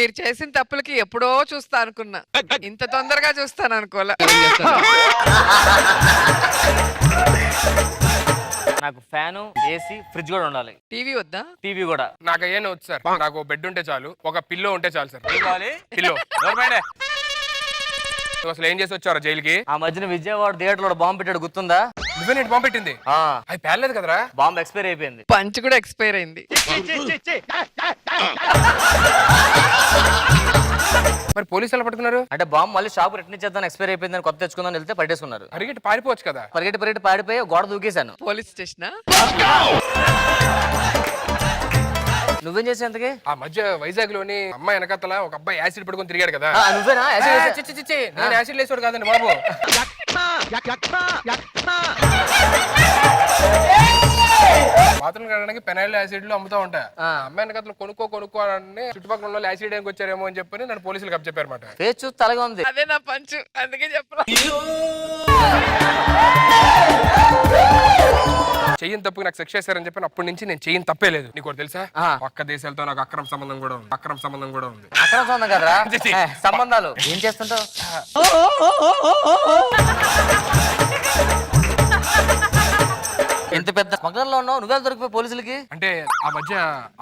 మీరు చేసిన తప్పులకి ఎప్పుడో చూస్తా అనుకున్నా, ఇంత తొందరగా చూస్తాను అనుకోలే. నాకు ఫ్యాను, ఏసీ, ఫ్రిడ్జ్ కూడా ఉండాలి. టీవీ వద్దా? టీవీ కూడా. నాకు అయ్యేనే వచ్చు సార్. నాకు బెడ్ ఉంటే చాలు, ఒక పిల్లో ఉంటే చాలు సార్. పిల్లో. నువ్వు అసలు ఏం చేసి వచ్చారా జైలుకి? ఆ మధ్యన విజయవాడ థియేటర్ లో బాంబు పెట్టాడు, గుర్తుందా? నువ్వే నేను బాంబు పెట్టింది? అది పేర్లేదు కదరా. బాంబు ఎక్స్పైర్ అయిపోయింది. పంచ్ కూడా ఎక్స్పైర్ అయింది. మరి పోలీసులు ఎలా పట్టుకున్నారు? అంటే బాంబు మళ్ళీ షాప్ రిటర్న్ చేద్దాం, ఎక్స్పైర్ అయిపోయిందని కొత్త తెచ్చుకుందాం వెళ్తే పట్టేసుకున్నారు. పరిగెట్టి పారిపోవచ్చు కదా. పరిగెట్టి పాడిపోయి గోడ దూకేశాను. Police station. నువ్వేం చేసా ఇంతకి? ఆ మధ్య వైజాగ్ లోని అమ్మాయి వెనకతల ఒక అబ్బాయి యాసిడ్ పడుకొని తిరిగాడు కదా. నువ్వేనా? నేను యాసిడ్ లేసాడు కాదండి బాబు. బాత్రూమ్ కడడానికి పెనాయిల్ యాసిడ్లు అమ్ముతా ఉంటా. అమ్మాయి వెనకతలు కొనుక్కో అని చుట్టుపక్కల ఉన్న యాసిడ్ ఏం వచ్చారేమో అని చెప్పని నన్ను పోలీసులకు అప్పచెప్పారన్నమాట. ఫేస్ చూసి తలగా ఉంది. అదే నా పంచు, అందుకే చెప్పరా. చెయ్యిని తప్పుకి నాకు శిక్ష చేశారని చెప్పి అప్పటి నుంచి నేను చెయ్యిని తప్పేలేదు. నీకు తెలుసా, పక్క దేశాలతో నాకు అక్రమ సంబంధం కూడా ఉంది. అక్రమ సంబంధం కదరా సంబంధాలు. ఏం చేస్తుంటావు? ఎంత పెద్ద స్మగ్లర్ లో ఉన్నావు, నువ్వే దొరికిపోయి పోలీసులకి. అంటే ఆ మధ్య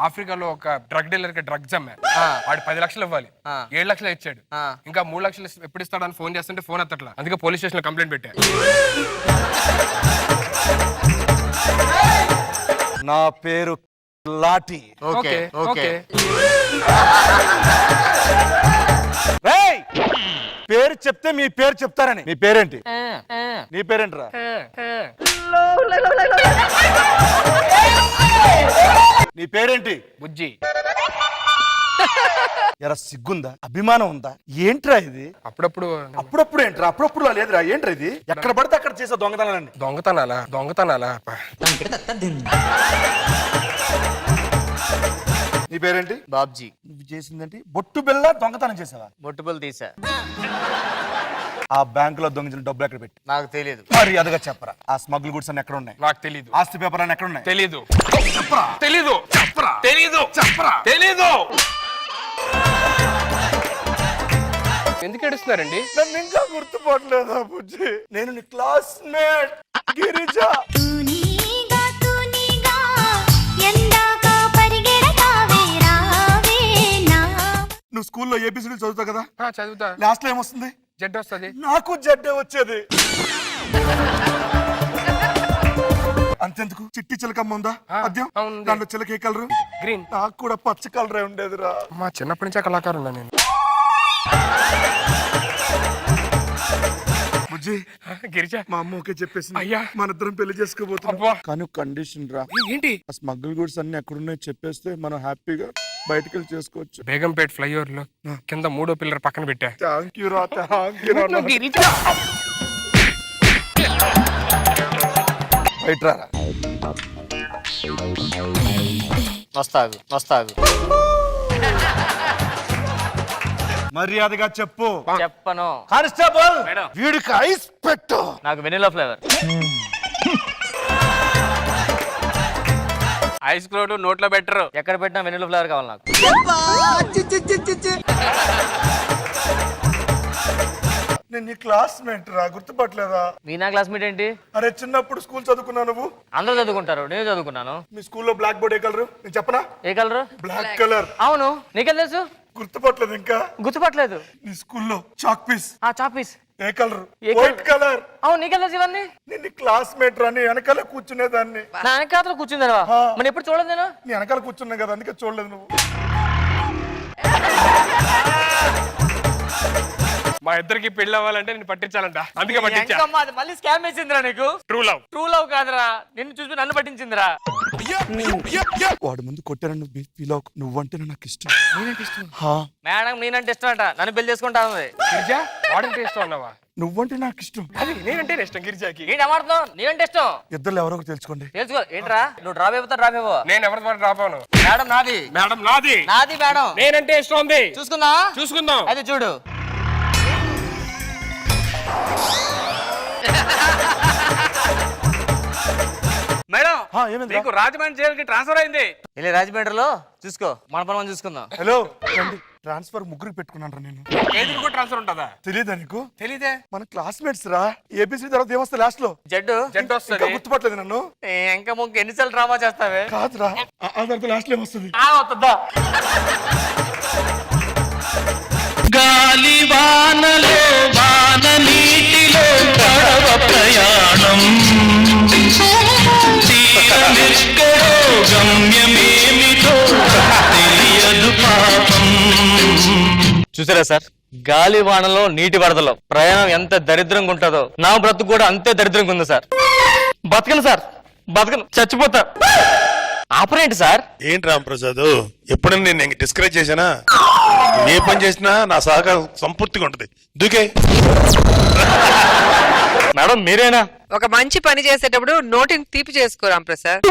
ఆఫ్రికాలో ఒక డ్రగ్ డీలర్ కి డ్రగ్స్ అమ్మారు. వాడు 10 లక్షలు ఇవ్వాలి, 7 లక్షలు ఇచ్చాడు. ఇంకా 3 లక్షలు ఎప్పుడు ఇస్తాడని ఫోన్ చేస్తుంటే ఫోన్ ఎత్తట్లా. అందుకే పోలీస్ స్టేషన్ లో కంప్లైంట్ పెట్టా. నా పేరు లాటి. Okay okay. పేరు చెప్తే మీ పేరు చెప్తారని. నీ పేరేంటి? నీ పేరేంట్రా? నీ పేరేంటి? బుజ్జి. ఎరా సిగ్గుందా, అభిమానం ఉందా? ఏంట్రా ఇది? అప్పుడప్పుడు ఏంట్రా? అప్పుడప్పుడు లేదురా. ఏంట్రా ఇది? ఎక్కడ పడితే అక్కడ చేసే దొంగతనాలండి. దొంగతనాలా? నీ పేరేంటి? బాబ్జీ. నువ్వు చేసిందేంటి? బొట్టు బిళ్ళ దొంగతనం చేసావా? బొట్టుబుల్ తీసా. ఆ బ్యాంకులో దొంగిలించిన డబ్బులు ఎక్కడ పెట్టి? నాకు తెలియదు. మరి అదిగా చెప్పరా. ఆ స్మగుల్ గుడ్స్ అన్ని ఎక్కడ ఉన్నాయి? నాకు తెలీదు. ఆస్తి పేపర్ అన్ని ఎక్కడ ఉన్నాయి? తెలీదు. చెప్పరా. తెలీదు. చెప్పరా. తెలీదు. చెప్పరా. తెలీదు. ఎందుకు ఏడుస్తున్నారండి? నన్ను ఇంకా గుర్తుపట్టలేదా బుజ్జి? నేను నీ క్లాస్మేట్ గిరిజ. నువ్వు స్కూల్లో ఏబిసిడీలు చదువుతావు కదా? చదువుతా. లాస్ట్ లో ఏమొస్తుంది? జెడ్ వస్తుంది. నాకు జెడ్డే వచ్చేది. అంతెందుకు, చిట్టి చిలకమ్మ ఉందా పద్యం? దాంట్లో చిలక ఏ కలరు? గ్రీన్. నాకు కూడా పచ్చ కలరే ఉండేదిరా. మా చిన్నప్పటి నుంచే కళాకారున్నా నేను. బుజ్జి, గిరిజ మా అమ్మ ఓకే చెప్పేసింది. అయ్యా, మనిద్దరం పెళ్లి చేసుకోబోతున్నాం. కానీ కండిషన్ రా. ఏంటి? ఆ స్మగ్లింగ్ గూడ్స్ అన్ని ఎక్కడున్నాయో చెప్పేస్తే మనం హ్యాపీగా బయటకు వెళ్ళి చేసుకోవచ్చు. బేగంపేట ఫ్లైఓవర్ లో కింద 3వ పిల్లర్ పక్కన పెట్టా. థ్యాంక్ యూ రా. థ్యాంక్ యూ రా. బయట రా. వస్తాగు. మర్యాదగా చెప్పు. చెప్పను. కానిస్టేబుల్, వీడికి ఐస్ పెట్టు. నాకు వెనిలా ఫ్లేవర్. ఐస్ క్రీమ్ నోట్లో బెటర్. ఎక్కడ పెట్టినా వెనిలా ఫ్లేవర్ కావాలి నాకు. నేను నీ క్లాస్మేట్ రా, గుర్తుపట్టలేదా? మీ నా క్లాస్మేట్ ఏంటి? అరే చిన్నప్పుడు స్కూల్ చదువుకున్నావు నువ్వు. అందరూ చదువుకుంటారు, నేను చదువుకున్నాను. మీ స్కూల్లో బ్లాక్ బోర్డ్ ఏ కలర్? నేను చెప్పనా? ఏ కలర్? Black colour. అవును, నీకేం తెలుసు? గుర్తుపట్టలేదు ఇంకా? గుర్తుపట్టలేదు. నీ స్కూల్లో చాక్ పీస్. చాక్ పీస్ ఏ కలర్? White colour. అవును, నీకేం తెలుసు ఇవన్నీ? నేను క్లాస్మేట్ రా, నీ వెనకాల కూర్చునేదాన్ని. నా వెనకాల కూర్చుందా? మరి ఎప్పుడు చూడలేదు నేను. నీ వెనకాల కూర్చున్నా కదా, అందుకే చూడలేదు నువ్వు. మా ఇద్దరికి పెళ్లి అవ్వాలంటే నేను పట్టించాలంట, అందుకే పట్టించా. మళ్ళీ స్కామ్ వేసిందిరా నీకు. ట్రూ లవ్ కాదురా, నిన్ను చూసి నన్ను పట్టించిందిరా. వాడు ముందు కొట్టారని ఫీల్ అవ్వకు. నువ్వంటే నాకు ఇష్టం. మేడం నేనంటే ఇష్టం అంట, నన్ను పెళ్లి చేసుకుంటా ఉంది. గిరిజా, వాడంటే ఇష్టం అన్నావా? నువ్వంటే నాకు ఇష్టం. అది నేనంటే ఇష్టం గిరిజాకి. ఏంటి అమాడుతావు? నేనంటే ఇష్టం. ఇద్దరు ఎవరో తెలుసుకోండి. తెలుసుకో. ఏంట్రా నువ్వు డ్రాప్ అయిపోతా? డ్రాప్ అయిపో. నేను ఎవరి ద్వారా డ్రాప్ అవును. మేడం నాది. మేడం నాది. నాది మేడం. నేనంటే ఇష్టం ఉంది. చూసుకుందాం. అయితే చూడు. మేడం ఏమైంది నీకు రాజమండ్రి జైలుకి ట్రాన్స్ఫర్ అయింది. వెళ్ళి రాజమండ్రిలో చూసుకో, మన పని మనం చూసుకుందాం. హలో ట్రాన్స్ఫర్ ముగ్గురికి పెట్టుకున్నాను నేను. ఏదికి కూడా ట్రాన్స్ఫర్ ఉంటుందా? తెలియదా నీకు? తెలీదే. మన క్లాస్మేట్స్ రా. ఏబిసి తర్వాత ఏమొస్తా లాస్ట్ లో? జడ్డు జడ్డు వస్తుంది. గుర్తుపట్టలేదు నన్ను. ఇంకా ముందు ఎన్నిసార్లు డ్రామా చేస్తావే? కాదురా ఆ తర్వాత లాస్ట్ లో ఏమొస్తుంది? గాలి వానలో వాన నీటిలో పడవ ప్రయాణం తీరమెక్కడో గమ్యమేమిటో తెలియదు పాపం. చూసారా సార్, గాలి వానలో నీటి వరదలో ప్రయాణం ఎంత దరిద్రంగా ఉంటుందో నా బ్రతుకు కూడా అంతే దరిద్రంగా ఉంది సార్. బతకను సార్, బతకను, చచ్చిపోతా. ఆపరేంటి సార్? ఏంటి రాంప్రసాద్, ఎప్పుడైనా నేను డిస్కరేజ్ చేశానా? ఏ పని చేసినా నా సహకారం సంపూర్తిగా ఉంటుంది. దూకే మేడం మీరేనా? ఒక మంచి పని చేసేటప్పుడు నోటిని తీపి చేసుకో రాంప్రసాద్.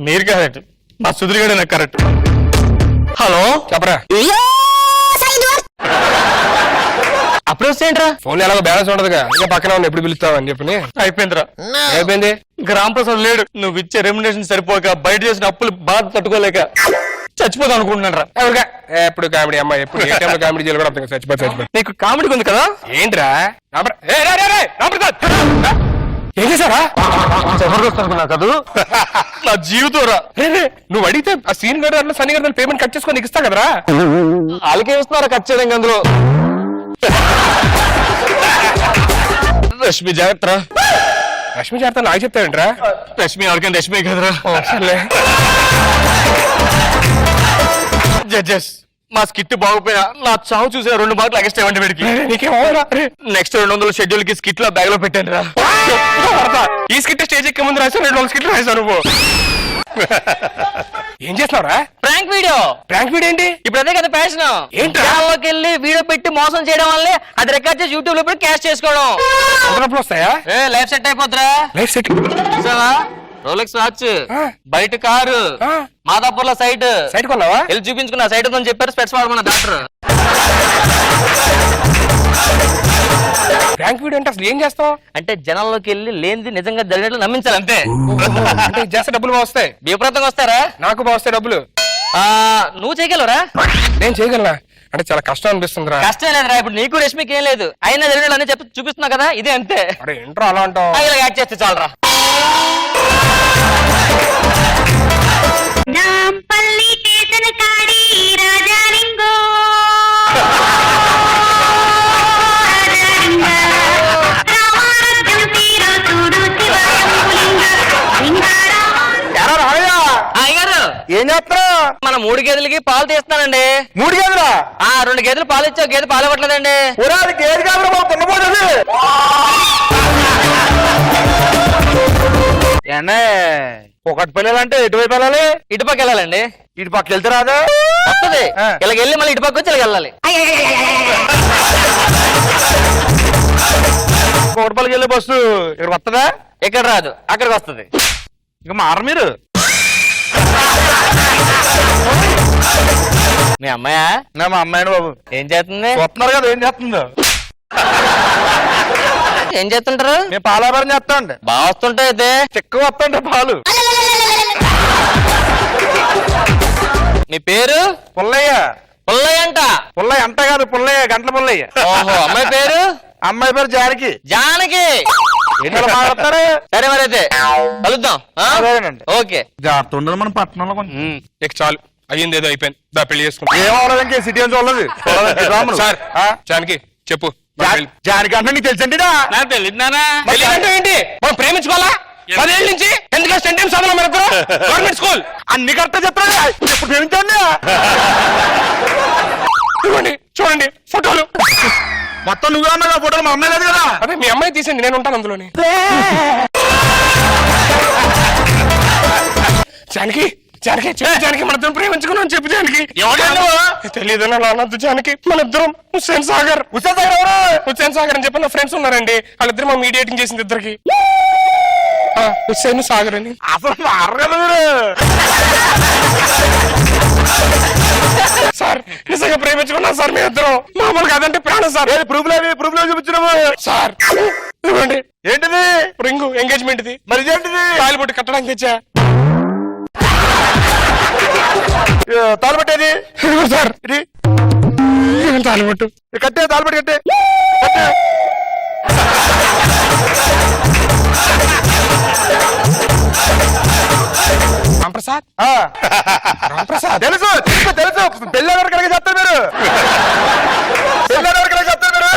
మీరు కరెక్ట్, మా సుధీర్ నాకు కరెక్ట్. హలో చెప్పరా. అప్పుడు వస్తేంట్రా? ఫోన్ ఎలాగో బ్యాలెన్స్ ఉండదుగా, ఇంకా పక్కన ఉన్న ఎప్పుడు పిలుస్తావని చెప్పి. అయిపోయిందిరా. అయిపోయింది. గ్రామప్రసాద్ లేడు. నువ్వు ఇచ్చే రెమ్యునరేషన్ సరిపోక బయట చేసిన అప్పులు బాధ తట్టుకోలేక చచ్చిపోతాం అనుకుంటున్నారా? ఎప్పుడు కామెడీ అమ్మాయి, ఎప్పుడు ఏ టైంలో కామెడీ చేయాలి కూడా అర్థం. చచ్చిపోయి నీకు కామెడీ ఉంది కదా? ఏంట్రా ఏం చేశారా? జబర్దస్త్ అనుకున్నా కదా. నా జీవితం రా. నువ్వు అడిగితే ఆ సీన్ గడ్డ సన్నీ గడ్డ పేమెంట్ కట్ చేసుకొని నీకు ఇస్తా కదరా. వాళ్ళకే ఇస్తున్నారా కట్ చేయడం అందులో. రష్మి జాగ్రత్త. రష్మి చేస్తా నాకు చెప్తావేంట్రా? రష్మి ఎవరికైనా రష్మి కదరా. సర్లే. జడ్జెస్, మా స్కిట్ బాగుపోయినా నా చావు చూసిన 2 మార్కులు ఎక్స్ట్రా ఇవ్వండి వీడికి. నీకేమవురా? నెక్స్ట్ 200 షెడ్యూల్ కి స్కిట్ లో బ్యాగ్ లో పెట్టండి రా. ఈ స్కిట్ స్టేజ్ ఎక్క ముందు రాసా 2 స్కిట్లు రాసావు నువ్వు. ఏం చేస్తున్నావురా? Prank video. ప్రాంక్ వీడియో ఏంటి? ఇప్పుడు అదే కదా ఫ్యాషన్. ఏంట్రా? లోకి వెళ్ళి వీడియో పెట్టి మోసం చేయడం వల్లే అది రికార్డ్ చేసి యూట్యూబ్ లో పెట్టి క్యాష్ చేసుకోవడం. డబ్బులు వస్తాయా? లైఫ్ సెట్ అయిపోతురా. Life set. చూసావా? రోలెక్స్ వాచ్, బయట కారు, మాదాపూర్ లో సైట్. సైట్ కొన్నావా? వెళ్ళి చూపించుకున్నా. సైట్ ఉందని చెప్పారు, స్పెట్స్ వాడమన్న డాక్టర్. ప్రాంక్ వీడియో అంటే అసలు ఏం చేస్తావు? అంటే జనాల్లోకి వెళ్ళి లేనిది నిజంగా జరిగినట్లు నమ్మించాలి అంతే. అంటే చేస్తే డబ్బులు బాగుస్తాయి. విపరీతంగా వస్తారా? నాకు బాగుస్తాయి డబ్బులు. నువ్వు చేయగలరా? నేను చేయగలనా? అంటే చాలా కష్టం అనిపిస్తుందిరా. కష్టం లేదురా. ఇప్పుడు నీకు రష్మికి ఏం లేదు, అయినా జరిగినట్లు అన్ని చెప్పి చూపిస్తున్నా కదా, ఇదే అంతే. అరే ఏంట్రా అలా అంటావు? ఇలా యాడ్ చేస్తే చాలరా. నాంపల్లి స్టేషన్ కాడి రాజాలింగో రామారాజ్యం తీరో చూడు శివలింగ అయ్యారు ఏం చేస్తారా? మన 3 గేదెలకి పాలు తీస్తానండి. 3 గేదెలా? 2 గేదెలు పాలు ఇచ్చా, గేదె పాలు ఇవ్వట్లేదండి. అది గేదె కాదు తిన్నపోతుంది. ఒకటి పిల్లలంటే ఎటువైపు వెళ్ళాలి? ఇటుపక్క వెళ్ళాలండి. ఇటు పక్క వెళ్తే రాదా? వస్తుంది. ఇలాగ వెళ్ళి మళ్ళీ ఇటుపక్క వచ్చి ఇలాగ వెళ్ళాలి. కోటపల్లికి వెళ్ళే బస్సు ఇక్కడ వస్తుందా? ఇక్కడ రాదు, అక్కడికి వస్తుంది. ఇక మార మీరు. మీ అమ్మాయా? మా అమ్మాయిని బాబు. ఏం చేస్తుంది? వస్తున్నారు కదా, ఏం చేస్తుందో? ఏం చేస్తుంటారు? మేము పాలాభారం చేస్తా అండి. బాగా వస్తుంటాయి అయితే. చెక్క వస్తుంటే పాలు. మీ పేరు? పుల్లయ్య. పుల్లయ్య అంట. పుల్లయ్య అంట కాదు, పుల్లయ్య, గంటల పుల్లయ్య. ఓహో, అమ్మాయి పేరు? అమ్మాయి పేరు జానకి. జానకి. ఎట్లా మాట్లాడతారు? సరే మరి అయితే కలుద్దాం. ఓకే. జాగ్రత్త ఉండదు మన పట్టణంలో కొంచెం. ఇక చాలు, అయ్యింది ఏదో అయిపోయింది. దా పెళ్లి చేసుకుంటా. ఏమవలేదు ఇంకా సిటీ అని చూడలేదు. సార్ జానకి చెప్పు. జానకి అంటే నీకు తెలుసండి? నాకు తెలియదునా? తెలియదంటే ఏంటి? మనం ప్రేమించుకోవాలా? 10 ఏళ్ళ నుంచి ఎందుకు సెంటెన్స్ చదవాలి మన గవర్నమెంట్ స్కూల్. అన్ని కరెక్ట్ చెప్తాను. ఎప్పుడు ప్రేమించండి. చూడండి చూడండి ఫోటోలు. మొత్తం నువ్వే ఉన్నావు ఫోటోలు, మా అమ్మాయి లేదు కదా. అదే మీ అమ్మాయి తీసింది, నేను ఉంటాను అందులోని. జానకి జానకి చెప్పు జానకి, మన ఇద్దరం ప్రేమించుకున్నాం చెప్పు జానకి. తెలియదు నాన్నద్దు జానకి, మన ఇద్దరం హుస్సేన్ సాగర్. హుస్సేన్ సాగర్ ఎవరు? హుస్సేన్ సాగర్ అని చెప్పి నా ఫ్రెండ్స్ ఉన్నారండి, వాళ్ళిద్దరు మా మీడియేటింగ్ చేసింది ఇద్దరికి. హుస్సేన్ సాగర్ అని. అసలు మారగలరు మీరు. సార్ నిజంగా ప్రేమించుకున్నాం సార్ మీ ఇద్దరం. మామూలుగా అదంటే ప్రాణం సార్. ప్రూఫ్ లో చూపించినాము సార్ ఇవ్వండి ఏంటిది రింగు ఎంగేజ్మెంట్ ది. మరి ఇదేంటిది తాలిబొట్టు కట్టడానికి తెచ్చా తాళపట్టేది సార్. ఇది తాలిబొట్టు కట్టే తాళపట్టి కట్టే రాంప్రసాద్ రాంప్రసాద్ తెలుసు తెలుసు తెలుసు పెళ్ళెవరు కనుక చెప్తారు మీరు పెళ్ళెవరు కనుక చెప్తారు మీరు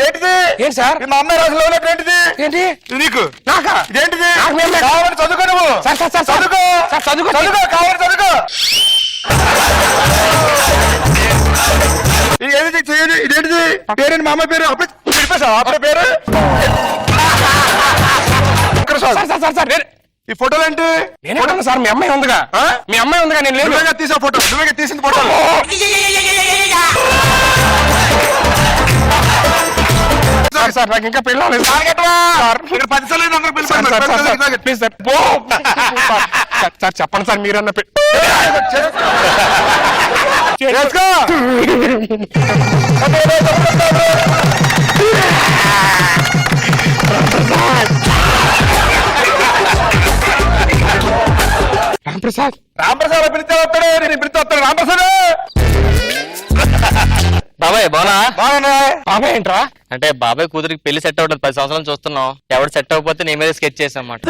ఏంటిది ఏంటి సార్ మా అమ్మాయి రాసిన లోన్ ఏంటిది ఏంటి ఇది నీకు నాకా ఇదేంటిది నాకు మేమే. కావాలి చదువుకో నువ్వు సార్ సార్ సార్ చదువుకో సార్ చదువుకో చదువుకో కావాలి చదువుకో ఏది చేయండి ఇదేంటిది పేరేంటి మా అమ్మాయి పేరు అప్పుడు విడిపేశావా అప్పుడే పేరు సార్ సార్ సార్ సార్ ఈ ఫోటోలు ఏంటి నేనే సార్ మీ అమ్మాయి ఉందిగా మీ అమ్మాయి ఉందిగా నేను లేదు నువ్వేగా తీసా ఫోటో నువ్వేగా తీసింది ఫోటో సార్ సార్ నాకు ఇంకా పెళ్ళి సార్ పది సార్లు ప్లీజ్ సార్ సార్ చెప్పండి సార్ మీరన్న రాంప్రసాద్ రాంప్రసాద్ పిలిస్తే వస్తాడు నేను పిలిస్తే వస్తాడు రాంప్రసాద్ బాబాయ్ బానా బాగున్నా బాబాయ్ ఏంట్రా అంటే బాబాయ్ కూతురికి పెళ్లి సెట్ అవ్వడం 10 సంవత్సరాలు చూస్తున్నాం. ఎవరు సెట్ అవ్వకపోతే నీ మీద స్కెచ్ చేసాం అన్నమాట.